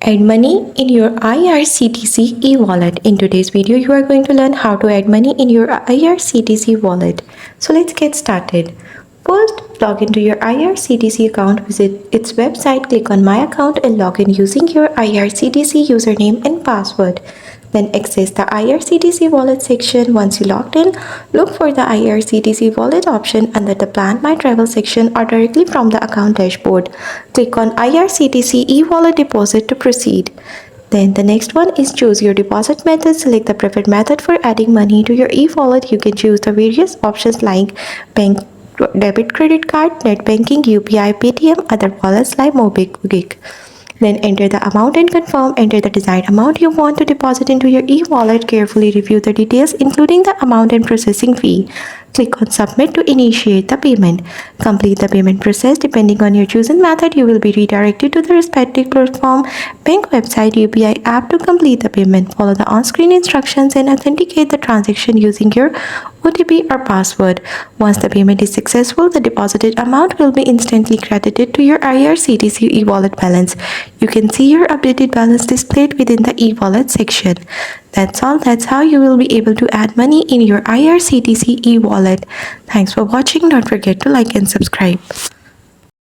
Add money in your IRCTC e-wallet. In today's video, you are going to learn how to add money in your IRCTC wallet. So let's get started. First, log into your IRCTC account, visit its website, click on My Account and log in using your IRCTC username and password. Then access the IRCTC wallet section. Once you logged in, look for the IRCTC wallet option under the Plan My Travel section or directly from the account dashboard. Click on IRCTC e-wallet deposit to proceed. Then the next one is choose your deposit method. Select the preferred method for adding money to your e-wallet. You can choose the various options like bank, debit, credit card, net banking, UPI, Paytm, other wallets like MobiKwik. Then enter the amount and confirm. Enter the desired amount you want to deposit into your e-wallet. Carefully review the details including the amount and processing fee. Click on submit to initiate the payment. Complete the payment process. Depending on your chosen method, you will be redirected to the respective platform, bank website, UPI app to complete the payment. Follow the on-screen instructions and authenticate the transaction using your OTP or password. Once the payment is successful, the deposited amount will be instantly credited to your IRCTC e-wallet balance. You can see your updated balance displayed within the e-wallet section. That's all. That's how you will be able to add money in your IRCTC e-wallet. Thanks for watching. Don't forget to like and subscribe.